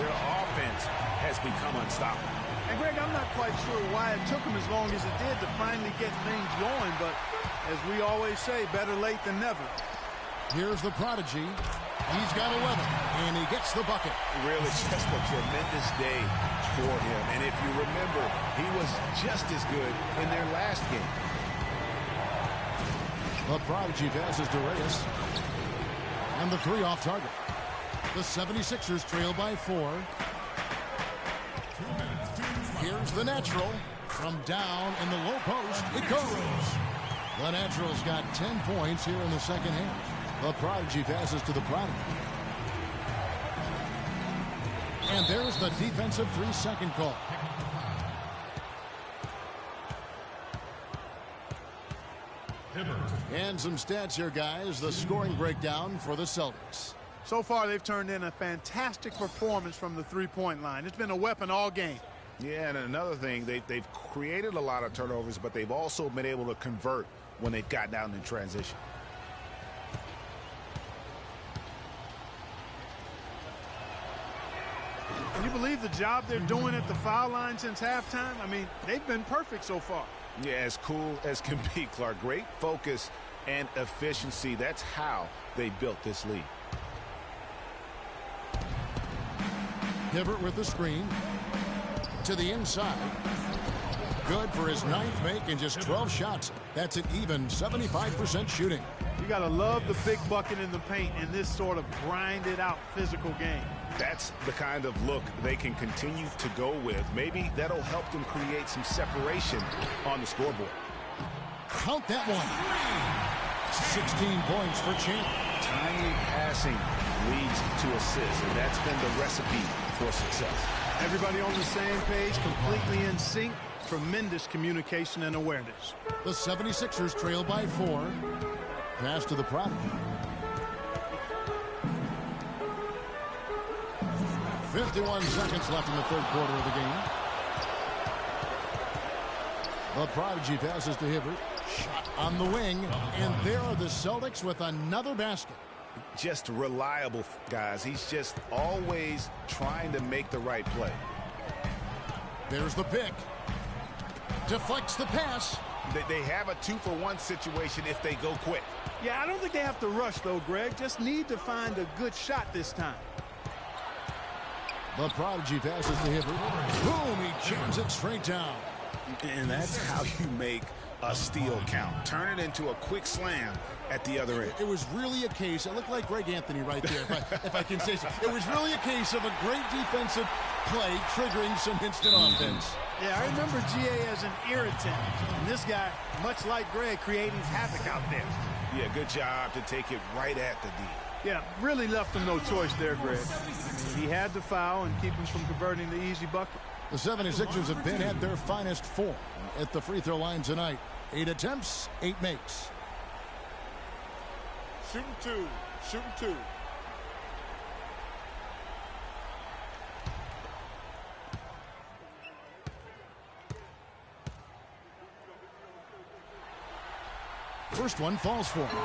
Their offense has become unstoppable. And, Greg, I'm not quite sure why it took them as long as it did to finally get things going, but as we always say, better late than never. Here's the prodigy. He's got 11, and he gets the bucket. Really just a tremendous day for him. And if you remember, he was just as good in their last game. The prodigy passes to Reyes. And the three off target. The 76ers trail by 4. Here's the natural. From down in the low post, it goes. The natural's got 10 points here in the second half. The prodigy passes to the prodigy. And there's the defensive 3-second call. And some stats here, guys. The scoring breakdown for the Celtics. So far, they've turned in a fantastic performance from the three-point line. It's been a weapon all game. Yeah, and another thing, they've created a lot of turnovers, but they've also been able to convert when they've gotten down in transition. Can you believe the job they're doing at the foul line since halftime? I mean, they've been perfect so far. Yeah, as cool as can be, Clark. Great focus and efficiency. That's how they built this lead. Hibbert with the screen. To the inside. Good for his 9th make and just 12 shots. That's an even 75% shooting. You got to love the big bucket in the paint in this sort of grinded-out physical game. That's the kind of look they can continue to go with. Maybe that'll help them create some separation on the scoreboard. Count that one. 16 points for Champ. Timely passing leads to assists, and that's been the recipe for success. Everybody on the same page, completely in sync. Tremendous communication and awareness. The 76ers trail by 4. Pass to the prodigy. 51 seconds left in the third quarter of the game. The prodigy passes to Hibbert. Shot on the wing. And there are the Celtics with another basket. Just reliable, guys. He's just always trying to make the right play. There's the pick. Deflects the pass. They have a 2-for-1 situation if they go quick. Yeah, I don't think they have to rush, though, Greg. Just need to find a good shot this time. The prodigy passes to Hibbert. Boom, he jams it straight down. And that's how you make a steal count. Turn it into a quick slam at the other end. It was really a case, it looked like Greg Anthony right there, if I can say so. It was really a case of a great defensive play triggering some instant offense. Yeah, I remember GA as an irritant. And this guy, much like Greg, creating havoc out there. Yeah, good job to take it right at the D. Yeah, really left him no choice there, Greg. He had to foul and keep him from converting the easy bucket. The 76ers have been at their finest form at the free throw line tonight. 8 attempts, 8 makes. Shooting 2. Shooting 2. First one falls for him.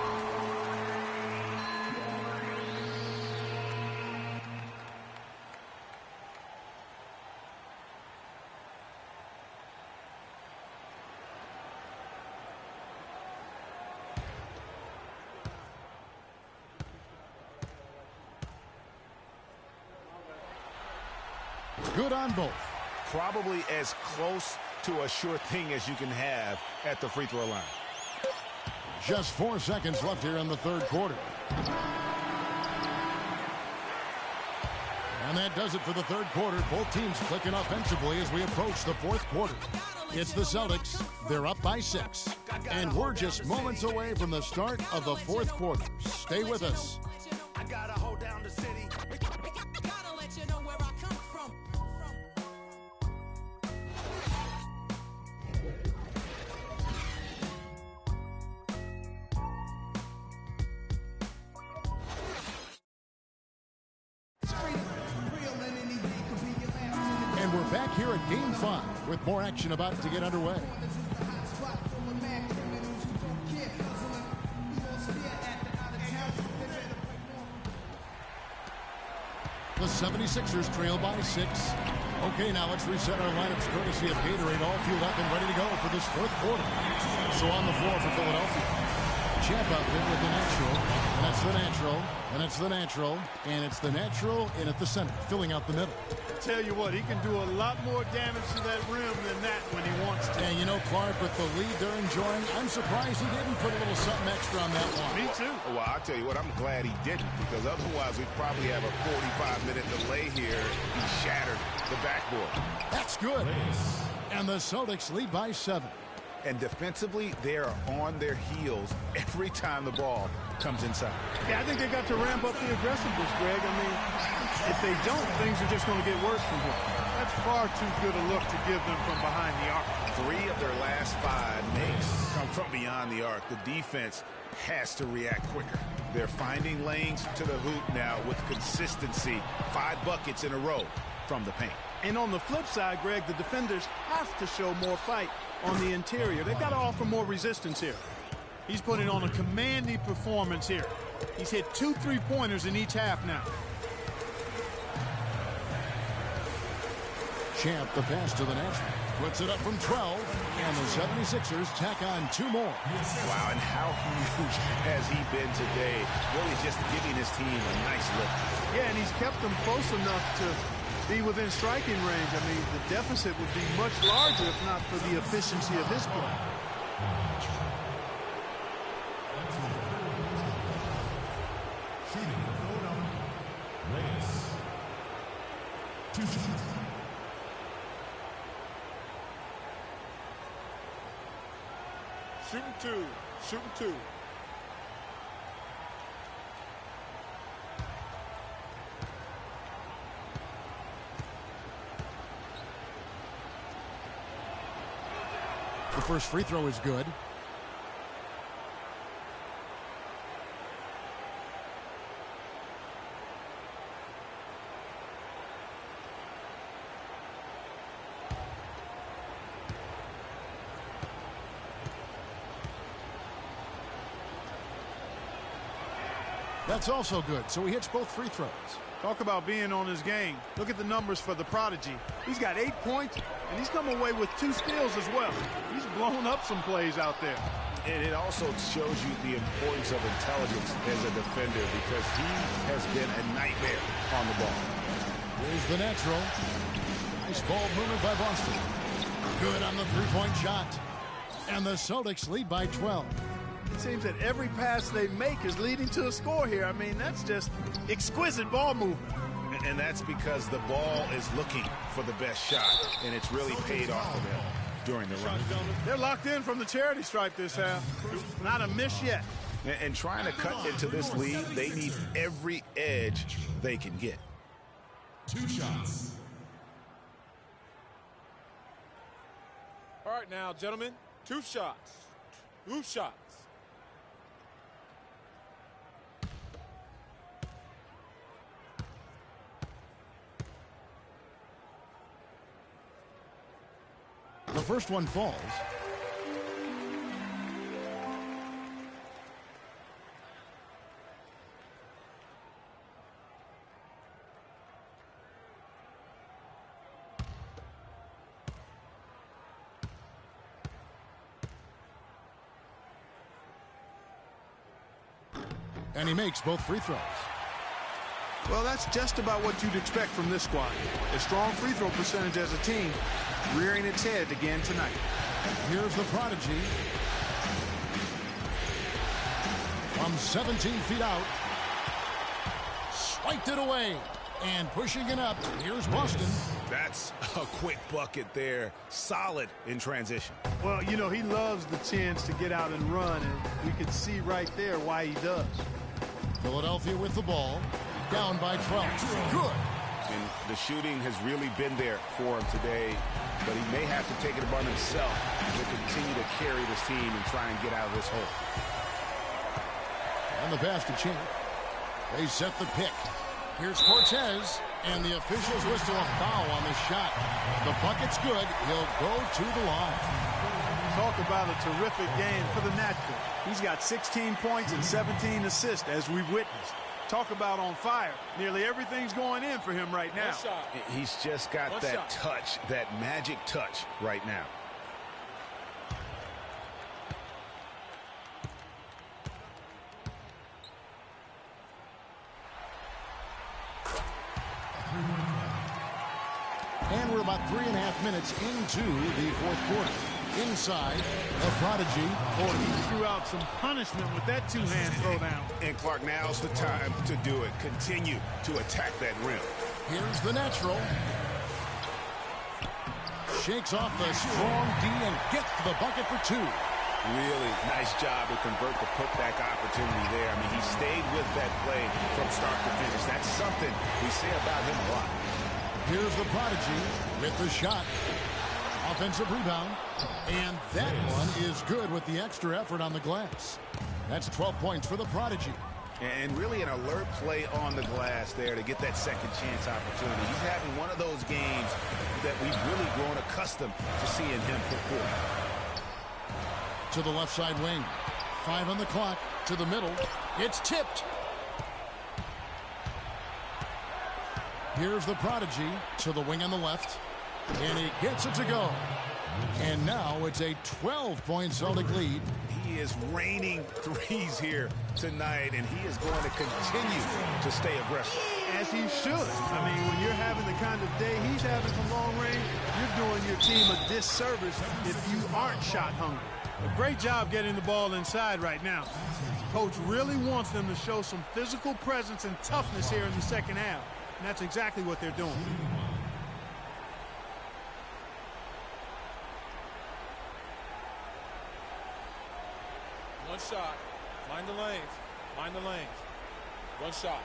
Good on both. Probably as close to a sure thing as you can have at the free throw line. Just 4 seconds left here in the third quarter. And that does it for the third quarter. Both teams clicking offensively as we approach the fourth quarter. It's the Celtics. They're up by 6. And we're just moments away from the start of the fourth quarter. Stay with us. I gotta hold down the city. Gotta let you know where I come from. And we're back here at Game 5 with more action about to get underway. The the 76ers trail by 6. Okay, now let's reset our lineups courtesy of Gatorade, all fueled up and ready to go for this fourth quarter. So on the floor for Philadelphia, Champ out there with the natural, and it's the natural, and it's the natural, and it's the natural in at the center, filling out the middle. Tell you what, he can do a lot more damage to that rim than that when he wants to. And you know, Clark, with the lead they're enjoying, I'm surprised he didn't put a little something extra on that one. Me too. Well, I'll tell you what, I'm glad he didn't, because otherwise we'd probably have a 45-minute delay here. He shattered the backboard. That's good. And the Celtics lead by 7. And defensively, they are on their heels every time the ball comes inside. Yeah, I think they got to ramp up the aggressiveness, Greg. I mean, if they don't, things are just going to get worse from here. That's far too good a look to give them from behind the arc. 3 of their last 5 makes come from beyond the arc. The defense has to react quicker. They're finding lanes to the hoop now with consistency. 5 buckets in a row from the paint. And on the flip side, Greg, the defenders have to show more fight on the interior. They've got to offer more resistance here. He's putting on a commanding performance here. He's hit 2 3-pointers in each half now. Champ, the pass to the natural. Puts it up from 12, and the 76ers tack on 2 more. Wow, and how huge has he been today? Really just giving his team a nice lift. Yeah, and he's kept them close enough to be within striking range. I mean, the deficit would be much larger if not for the efficiency of his play. Shooting 2. Shooting 2. The first free throw is good. That's also good, so he hits both free throws. Talk about being on his game. Look at the numbers for the prodigy. He's got 8 points, and he's come away with 2 steals as well. He's blown up some plays out there. And it also shows you the importance of intelligence as a defender, because he has been a nightmare on the ball. Here's the natural. Nice ball movement by Boston. Good on the three-point shot. And the Celtics lead by 12. It seems that every pass they make is leading to a score here. I mean, that's just exquisite ball movement. And that's because the ball is looking for the best shot, and it's really paid off for them during the run. They're locked in from the charity stripe this half. Not a miss yet. And trying to cut into this lead, they need every edge they can get. 2 shots. All right now, gentlemen, 2 shots. 2 shots. The first one falls. And he makes both free throws. Well, that's just about what you'd expect from this squad. A strong free throw percentage as a team, rearing its head again tonight. Here's the prodigy. From 17 feet out. Swiped it away. And pushing it up, here's Boston. That's a quick bucket there. Solid in transition. Well, you know, he loves the chance to get out and run, and we could see right there why he does. Philadelphia with the ball. Down by 12. Good. And the shooting has really been there for him today, but he may have to take it upon himself to continue to carry this team and try and get out of this hole. And the pass to Champ. They set the pick. Here's Cortez, and the officials whistle a foul on the shot. The bucket's good. He'll go to the line. Talk about a terrific game for the natural. He's got 16 points and 17 assists, as we've witnessed. Talk about on fire. Nearly everything's going in for him right now. One shot. He's just got One that shot. touch, that magic touch right now. And we're about 3.5 minutes into the fourth quarter. Inside, the prodigy. Boy, he threw out some punishment with that two-hand throwdown. And Clark, now's the time to do it. Continue to attack that rim. Here's the natural. Shakes off the strong D and gets the bucket for two. Really nice job to convert the putback opportunity there. I mean, he stayed with that play from start to finish. That's something we say about him a lot. Here's the prodigy with the shot. Offensive rebound. And that one is good with the extra effort on the glass. That's 12 points for the prodigy. And really an alert play on the glass there to get that second chance opportunity. He's having one of those games that we've really grown accustomed to seeing him perform. To the left side wing. 5 on the clock. To the middle. It's tipped. Here's the prodigy to the wing on the left. And he gets it to go. And now it's a 12-point Celtic lead. He is raining threes here tonight, and he is going to continue to stay aggressive. As he should. I mean, when you're having the kind of day he's having from long range, you're doing your team a disservice if you aren't shot hungry. A great job getting the ball inside right now. Coach really wants them to show some physical presence and toughness here in the second half. And that's exactly what they're doing. One shot. Mind the lanes. Mind the lanes. One shot.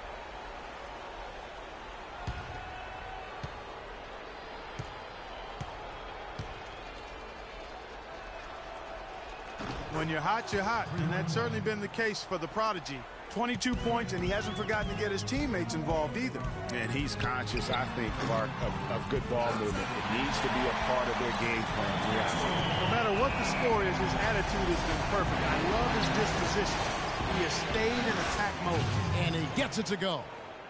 When you're hot, you're hot. And that's certainly been the case for the prodigy. 22 points, and he hasn't forgotten to get his teammates involved either. And he's conscious, I think, Clark, of good ball movement. It needs to be a part of their game plan. Yeah. No matter what the score is, his attitude has been perfect. I love his disposition. He has stayed in attack mode. And he gets it to go.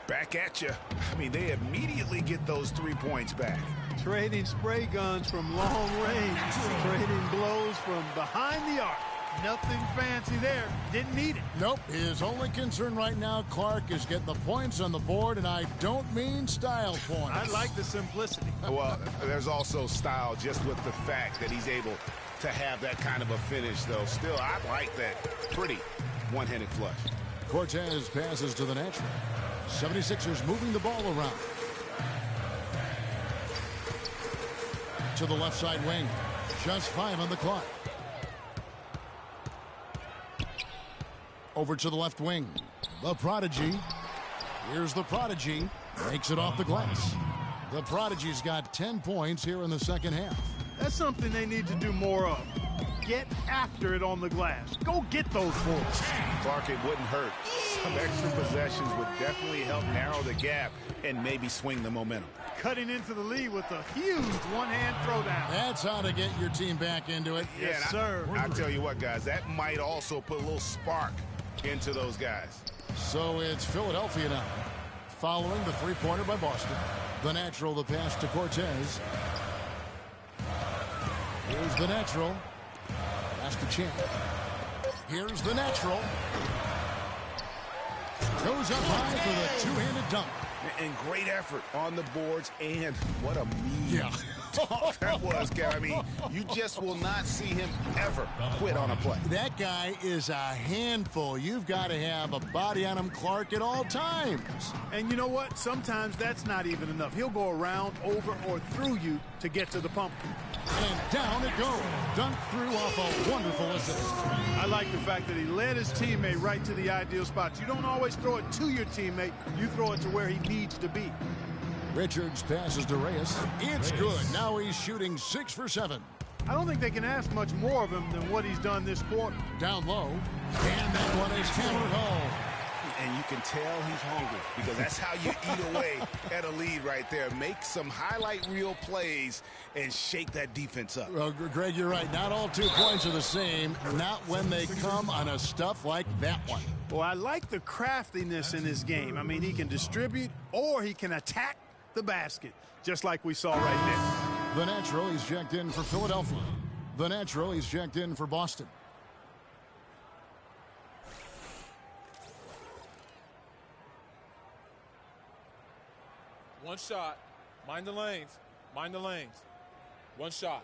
Back at you. I mean, they immediately get those 3 points back. Trading spray guns from long range. Trading blows from behind the arc. Nothing fancy there. Didn't need it. Nope. His only concern right now, Clark, is getting the points on the board, and I don't mean style points. I like the simplicity. Well, there's also style just with the fact that he's able to have that kind of a finish, though. Still, I like that pretty one-handed flush. Cortez passes to the natural. 76ers moving the ball around. To the left side wing. Just 5 on the clock. Over to the left wing. The prodigy. Here's the prodigy. Makes it off the glass. The prodigy's got 10 points here in the second half. That's something they need to do more of. Get after it on the glass. Go get those boards. Clark, it wouldn't hurt. Some extra possessions would definitely help narrow the gap and maybe swing the momentum. Cutting into the lead with a huge one-hand throwdown. That's how to get your team back into it. Yes, and sir. I tell you what, guys, that might also put a little spark into those guys. So it's Philadelphia now. Following the three-pointer by Boston. The natural, the pass to Cortez. Here's the natural. Pass to Champ. Here's the natural. Goes up high for the two-handed dunk. And great effort on the boards, and what a mean Yeah. dunk that was, Gary. I mean, you just will not see him ever quit on a play. That guy is a handful. You've got to have a body on him, Clark, at all times. And you know what? Sometimes that's not even enough. He'll go around, over, or through you to get to the pumpkin. And down it goes. Dunk through off a wonderful assist. I like the fact that he led his teammate right to the ideal spots. You don't always throw it to your teammate. You throw it to where he needs to be. Richards passes to Reyes. It's good. Now he's shooting 6 for 7. I don't think they can ask much more of him than what he's done this quarter. Down low. And that one is hammered home. And you can tell he's hungry because that's how you eat away at a lead right there. Make some highlight reel plays and shake that defense up. Well, Greg, you're right. Not all 2 points are the same. Not when they come on a stuff like that one. Well, I like the craftiness in his game. I mean, he can distribute or he can attack the basket, just like we saw right there. The natural, he's checked in for Philadelphia. The natural, he's checked in for Boston. One shot. Mind the lanes. Mind the lanes. One shot.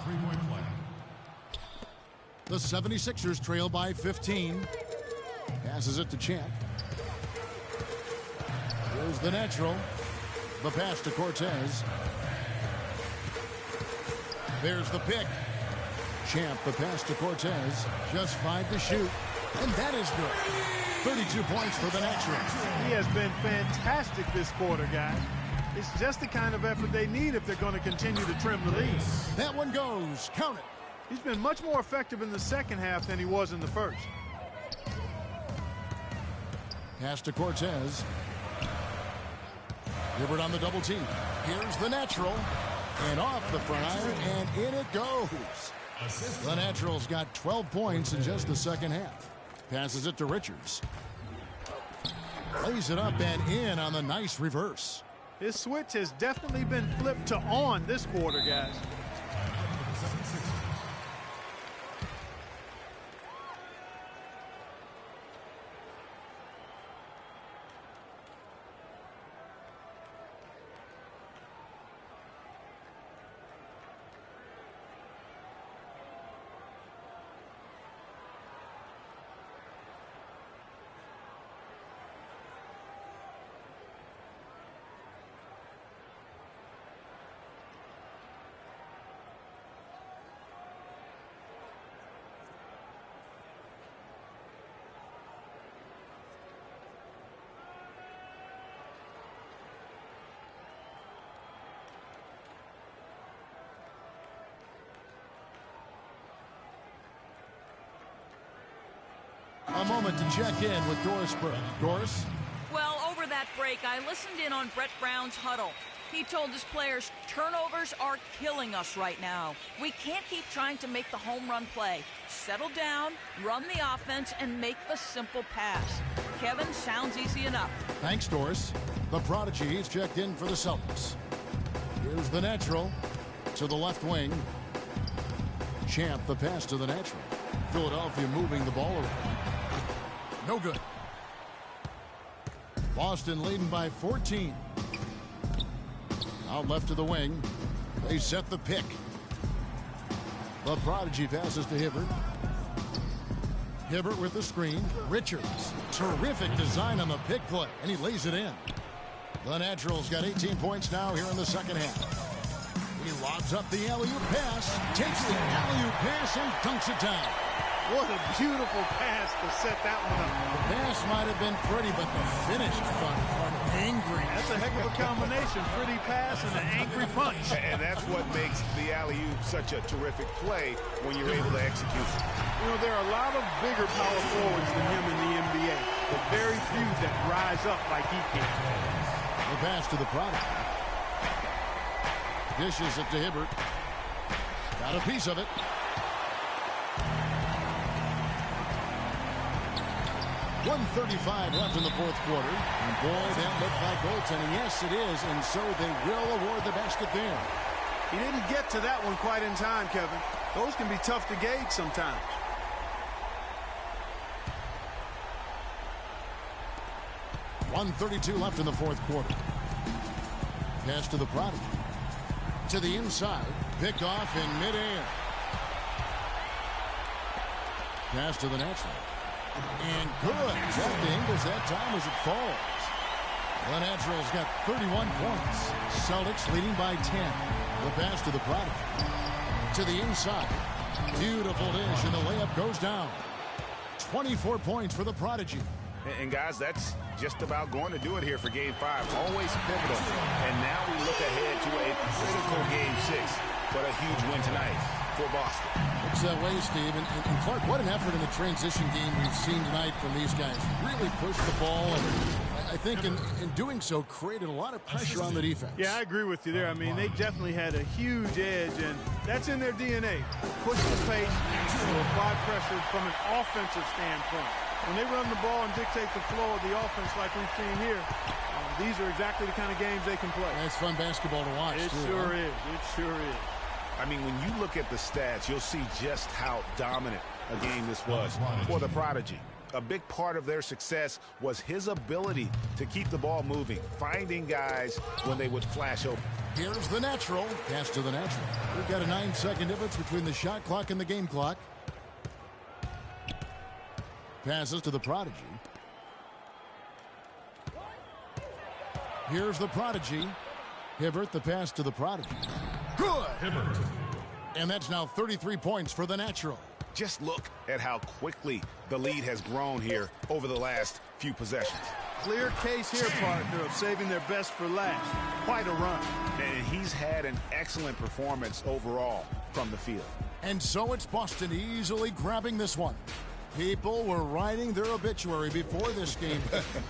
Three-point play. The 76ers trail by 15. Passes it to Champ. Here's the natural. The pass to Cortez. There's the pick. Champ, the pass to Cortez. Just 5 to shoot. And that is good. 32 points for the natural. He has been fantastic this quarter, guys. It's just the kind of effort they need if they're going to continue to trim the lead. That one goes. Count it. He's been much more effective in the second half than he was in the first. Pass to Cortez. Hibbert on the double team. Here's the natural. And off the front iron, and in it goes. The natural's got 12 points in just the second half. Passes it to Richards. Lays it up and in on the nice reverse. His switch has definitely been flipped to on this quarter, guys. A moment to check in with Doris Burke. Doris? Well, over that break, I listened in on Brett Brown's huddle. He told his players, turnovers are killing us right now. We can't keep trying to make the home run play. Settle down, run the offense, and make the simple pass. Kevin, sounds easy enough. Thanks, Doris. The prodigy is checked in for the Celtics. Here's the natural to the left wing. Champ, the pass to the natural. Philadelphia moving the ball around. No good. Boston leading by 14. Out left to the wing. They set the pick. The prodigy passes to Hibbert. Hibbert with the screen. Richards. Terrific design on the pick play, and he lays it in. The Natural's got 18 points now here in the second half. He lobs up the alley-oop pass, takes the alley-oop pass, and dunks it down. What a beautiful pass to set that one up. The pass might have been pretty, but the finish fun angry. That's a heck of a combination. Pretty pass and an angry punch. And that's what makes the alley-oop such a terrific play when you're able to execute. You know, there are a lot of bigger power forwards than him in the NBA, but very few that rise up like he can. The pass to the prodigy. Dishes it to Hibbert. Got a piece of it. .135 left in the fourth quarter. And boy, that looked like goaltending. Yes, it is. And so they will award the basket there. He didn't get to that one quite in time, Kevin. Those can be tough to gauge sometimes. .132 left in the fourth quarter. Pass to the prodigy. To the inside. Picked off in midair. Pass to the natural. And good. That angles that time as it falls. The Naturals got 31 points. Celtics leading by 10. The pass to the prodigy. To the inside. Beautiful dish, and the layup goes down. 24 points for the prodigy. And guys, that's just about going to do it here for Game 5. Always pivotal. And now we look ahead to a critical Game 6. But a huge win tonight for Boston. It's that way, Steve. And Clark, what an effort in the transition game we've seen tonight from these guys. Really pushed the ball, and I think in doing so created a lot of pressure on the defense. Yeah, I agree with you there. I mean, they definitely had a huge edge, and that's in their DNA. Push the pace to apply pressure from an offensive standpoint. When they run the ball and dictate the flow of the offense like we've seen here, these are exactly the kind of games they can play. It's fun basketball to watch, It sure is. It sure is. I mean, when you look at the stats, you'll see just how dominant a game this was for the Prodigy. A big part of their success was his ability to keep the ball moving, finding guys when they would flash open. Here's the natural. Pass to the natural. We've got a 9-second difference between the shot clock and the game clock. Passes to the Prodigy. Here's the Prodigy. Hibbert, the pass to the Prodigy. Good! Hibbert. And that's now 33 points for the natural. Just look at how quickly the lead has grown here over the last few possessions. Clear case here, partner, of saving their best for last. Quite a run. And he's had an excellent performance overall from the field. And so it's Boston easily grabbing this one. People were writing their obituary before this game,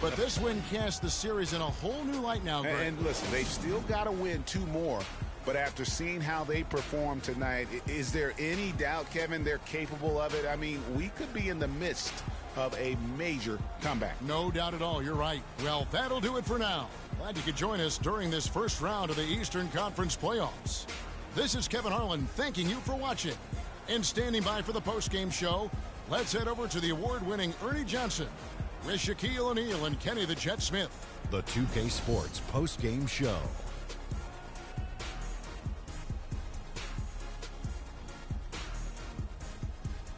but this win casts the series in a whole new light now, Greg. And listen, they've still got to win 2 more, but after seeing how they performed tonight, is there any doubt, Kevin, they're capable of it? I mean, we could be in the midst of a major comeback. No doubt at all, you're right. Well, that'll do it for now. Glad you could join us during this first round of the Eastern Conference playoffs. This is Kevin Harlan thanking you for watching. And standing by for the postgame show, let's head over to the award-winning Ernie Johnson with Shaquille O'Neal and Kenny the Jet Smith. The 2K Sports postgame show.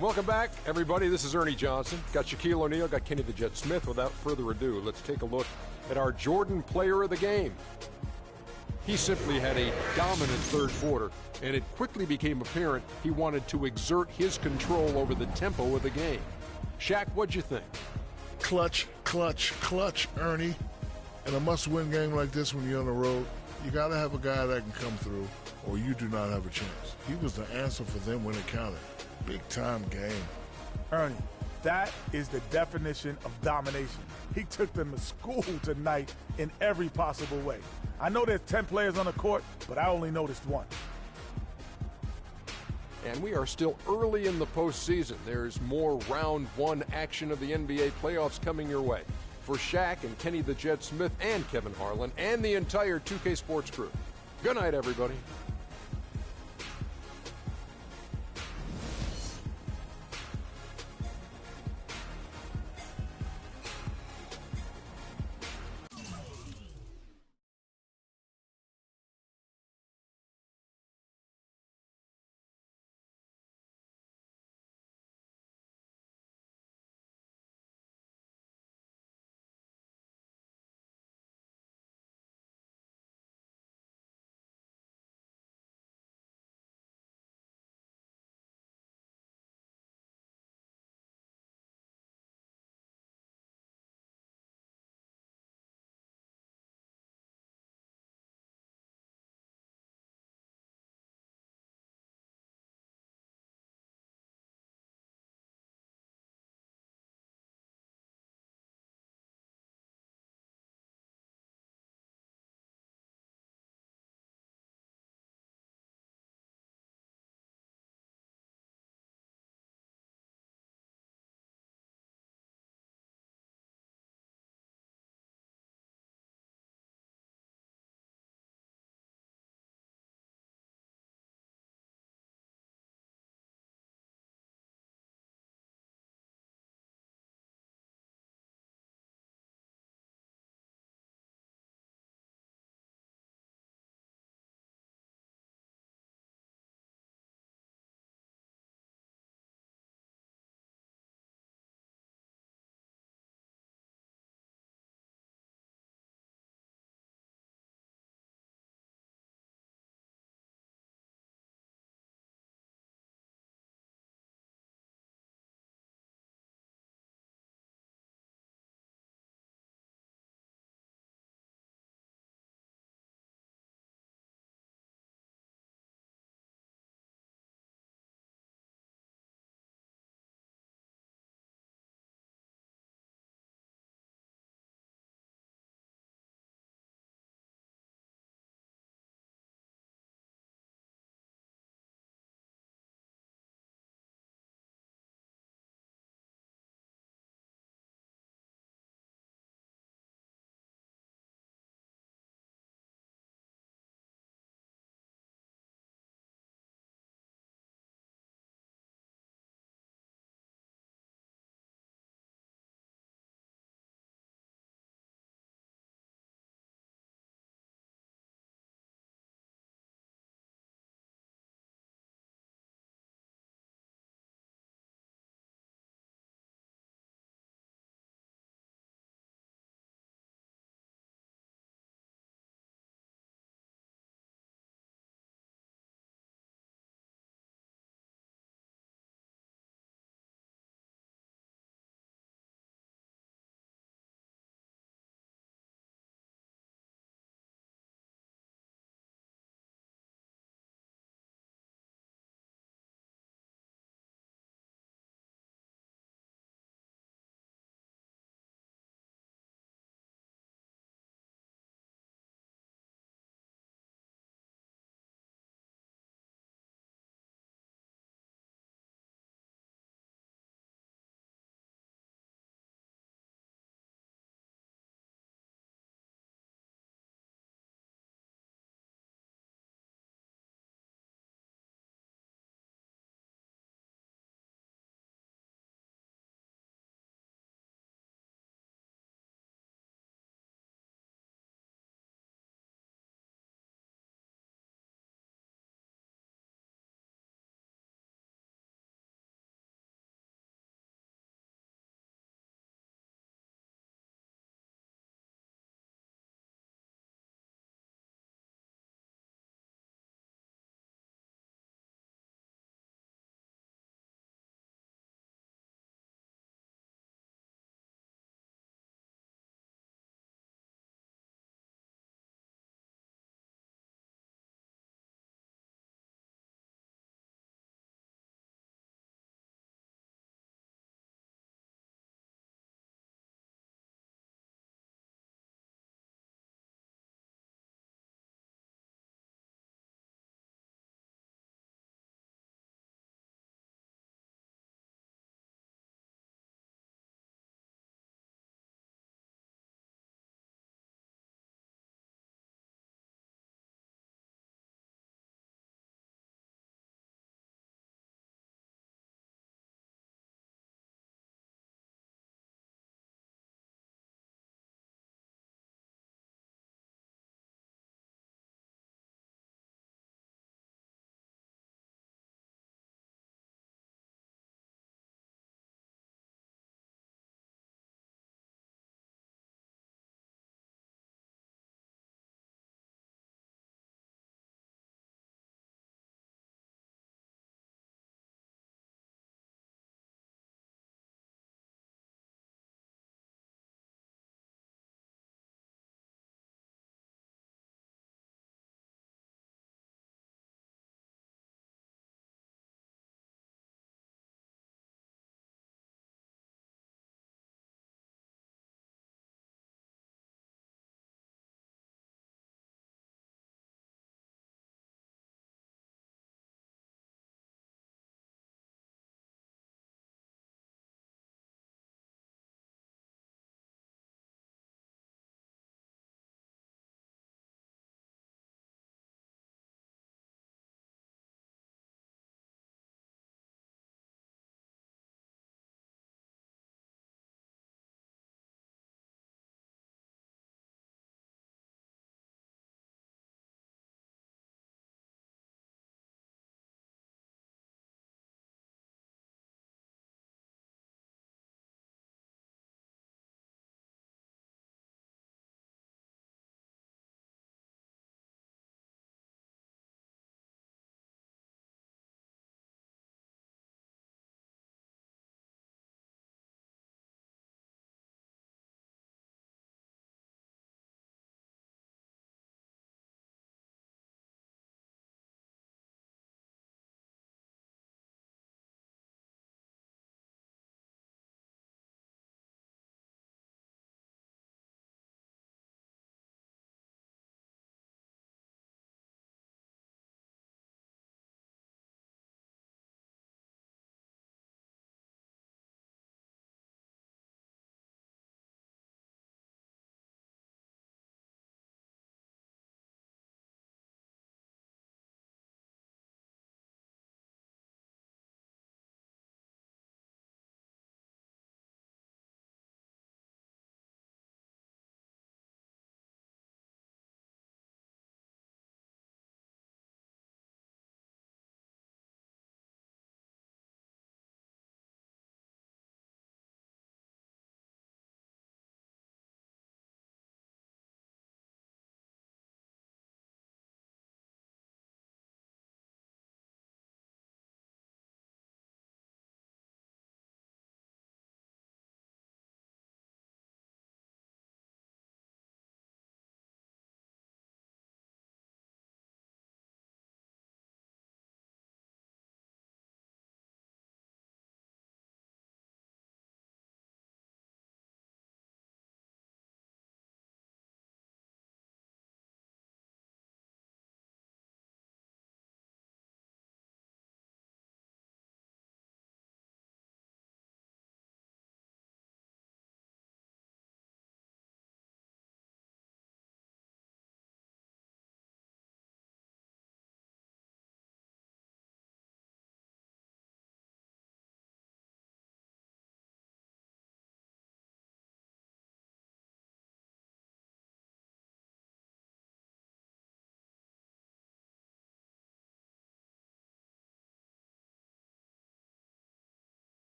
Welcome back, everybody. This is Ernie Johnson. Got Shaquille O'Neal, got Kenny the Jet Smith. Without further ado, let's take a look at our Jordan player of the game. He simply had a dominant third quarter, and it quickly became apparent he wanted to exert his control over the tempo of the game. Shaq, what'd you think? Clutch, clutch, clutch, Ernie. In a must-win game like this when you're on the road, you got to have a guy that can come through, or you do not have a chance. He was the answer for them when it counted. Big-time game. Ernie, that is the definition of domination. He took them to school tonight in every possible way. I know there's 10 players on the court, but I only noticed one. And we are still early in the postseason. There's more round 1 action of the NBA playoffs coming your way. For Shaq and Kenny the Jet Smith and Kevin Harlan and the entire 2K Sports crew, good night, everybody.